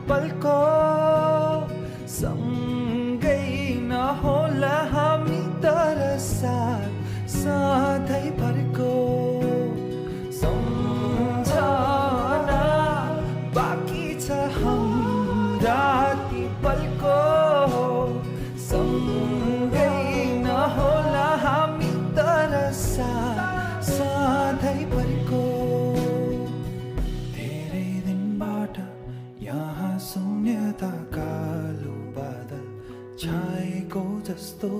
पलको सँगै नहोला हामी तर साथ सधैँभरको सम्झना बाँकी छ हाम्रा ती पलको सँगै नहोला हामी तर साथ सधैँभरको धेरै दिनबाट यहाँ शून्यता कालो बादल छाएको जस्तो